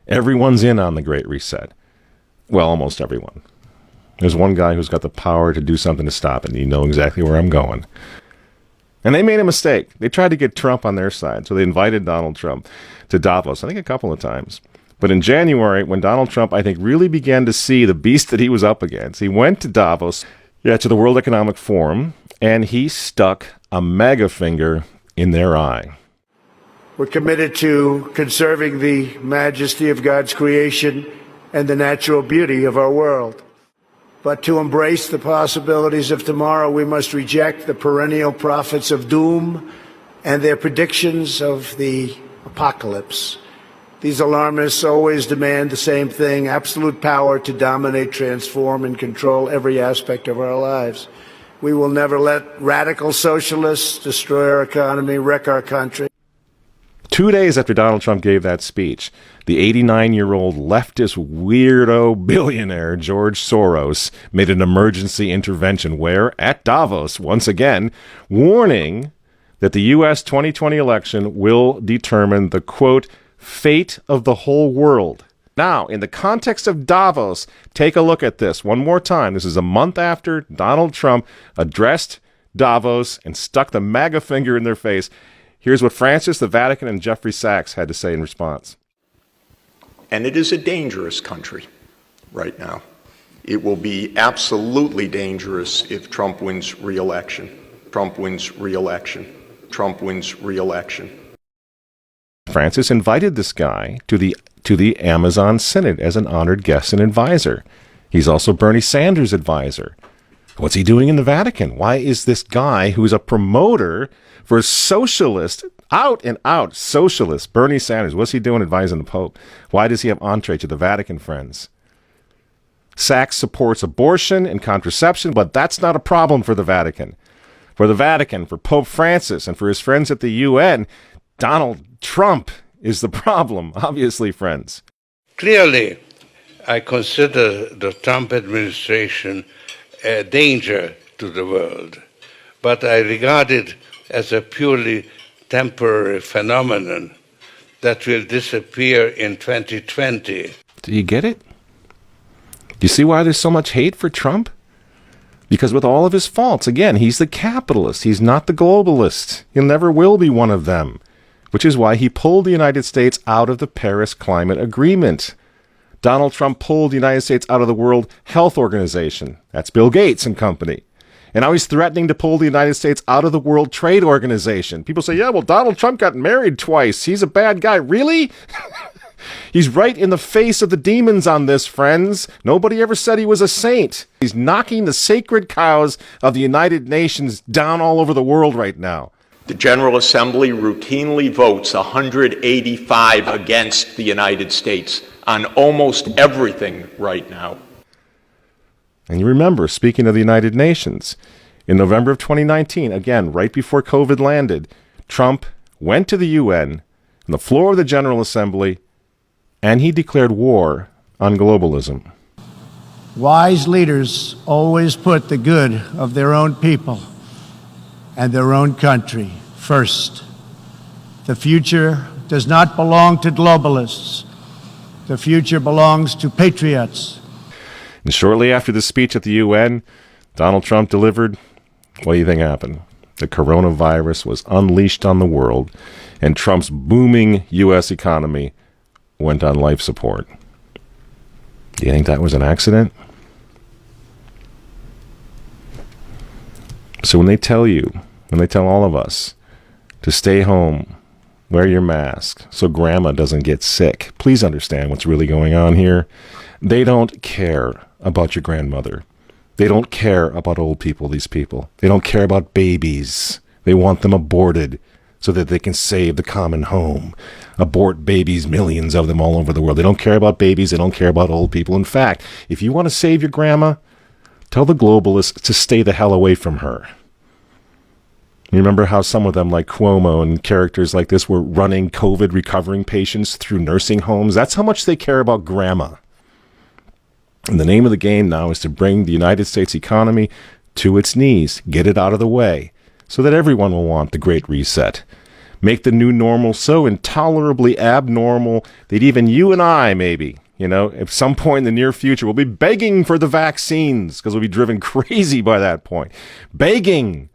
Everyone's in on the Great Reset. Well, almost everyone. There's one guy who's got the power to do something to stop it, and you know exactly where I'm going. And they made a mistake. They tried to get Trump on their side, so they invited Donald Trump to Davos, I think a couple of times. But in January, when Donald Trump, I think, really began to see the beast that he was up against, he went to Davos, to the World Economic Forum, and he stuck a mega finger in their eye. We're committed to conserving the majesty of God's creation and the natural beauty of our world. But to embrace the possibilities of tomorrow, we must reject the perennial prophets of doom and their predictions of the apocalypse. These alarmists always demand the same thing: absolute power to dominate, transform, and control every aspect of our lives. We will never let radical socialists destroy our economy, wreck our country. 2 days after Donald Trump gave that speech, the 89-year-old leftist weirdo billionaire George Soros made an emergency intervention where, at Davos, once again, warning that the U.S. 2020 election will determine the, quote, fate of the whole world. Now, in the context of Davos, take a look at this one more time. This is a month after Donald Trump addressed Davos and stuck the MAGA finger in their face. Here's what Francis, the Vatican, and Jeffrey Sachs had to say in response. And it is a dangerous country right now. It will be absolutely dangerous if Trump wins re-election. Trump wins re-election. Trump wins re-election. Francis invited this guy to the Amazon Synod as an honored guest and advisor. He's also Bernie Sanders' advisor. What's he doing in the Vatican? Why is this guy who's a promoter for socialist, out and out socialist, Bernie Sanders, what's he doing advising the Pope? Why does he have entree to the Vatican, friends? Sachs supports abortion and contraception, but that's not a problem for the Vatican. For the Vatican, for Pope Francis, and for his friends at the UN, Donald Trump is the problem, obviously, friends. Clearly, I consider the Trump administration a danger to the world, but I regard it as a purely temporary phenomenon that will disappear in 2020. Do you get it? Do you see why there's so much hate for Trump? Because with all of his faults, again, he's the capitalist. He's not the globalist. He never will be one of them, which is why he pulled the United States out of the Paris Climate Agreement. Donald Trump pulled the United States out of the World Health Organization. That's Bill Gates and company. And now he's threatening to pull the United States out of the World Trade Organization. People say, yeah, well, Donald Trump got married twice. He's a bad guy. Really? He's right in the face of the demons on this, friends. Nobody ever said he was a saint. He's knocking the sacred cows of the United Nations down all over the world right now. The General Assembly routinely votes 185 against the United States on almost everything right now. And you remember, speaking of the United Nations, in November of 2019, again, right before COVID landed, Trump went to the UN on the floor of the General Assembly, and he declared war on globalism. Wise leaders always put the good of their own people and their own country first. The future does not belong to globalists. The future belongs to patriots. And shortly after the speech at the UN, Donald Trump delivered, what do you think happened? The coronavirus was unleashed on the world, and Trump's booming U.S. economy went on life support. Do you think that was an accident? So when they tell all of us to stay home, wear your mask so grandma doesn't get sick, please understand what's really going on here. They don't care about your grandmother. They don't care about old people, these people. They don't care about babies. They want them aborted so that they can save the common home. Abort babies, millions of them all over the world. They don't care about babies. They don't care about old people. In fact, if you want to save your grandma, tell the globalists to stay the hell away from her. You remember how some of them, like Cuomo and characters like this, were running COVID recovering patients through nursing homes? That's how much they care about grandma. And the name of the game now is to bring the United States economy to its knees, get it out of the way, so that everyone will want the Great Reset. make the new normal so intolerably abnormal that even you and I, maybe, at some point in the near future, will be begging for the vaccines because we'll be driven crazy by that point. Begging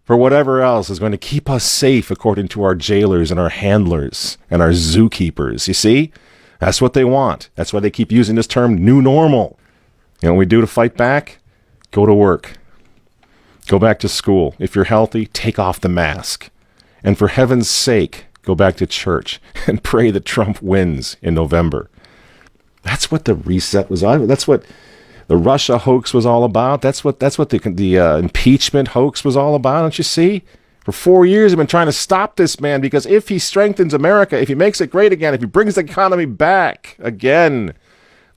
for whatever else is going to keep us safe according to our jailers and our handlers and our zookeepers. You see? That's what they want. That's why they keep using this term, new normal. You know what we do to fight back? Go to work. Go back to school. If you're healthy, take off the mask. And for heaven's sake, go back to church and pray that Trump wins in November. That's what the reset was all. That's what the Russia hoax was all about. That's what the impeachment hoax was all about. Don't you see? For 4 years, they've been trying to stop this man because if he strengthens America, if he makes it great again, if he brings the economy back again,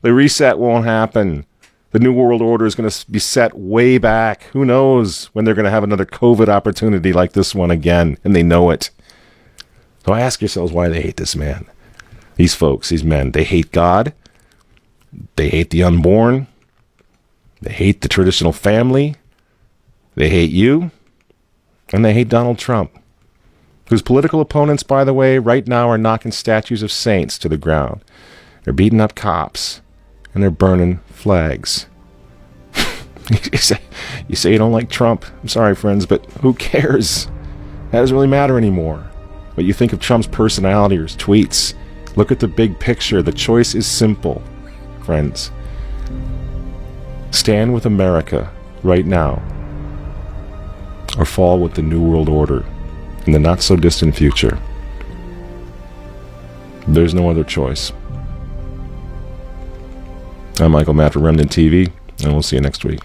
the reset won't happen. The New World Order is going to be set way back. Who knows when they're going to have another COVID opportunity like this one again, and they know it. So ask yourselves why they hate this man. These folks, these men, they hate God. They hate the unborn. They hate the traditional family. They hate you. And they hate Donald Trump, whose political opponents, by the way, right now are knocking statues of saints to the ground. They're beating up cops. And they're burning flags. You say you don't like Trump. I'm sorry, friends, but who cares? That doesn't really matter anymore. What you think of Trump's personality or his tweets. Look at the big picture. The choice is simple, friends. Stand with America right now, or fall with the New World Order in the not-so-distant future. There's no other choice. I'm Michael Matt for Remnant TV, and we'll see you next week.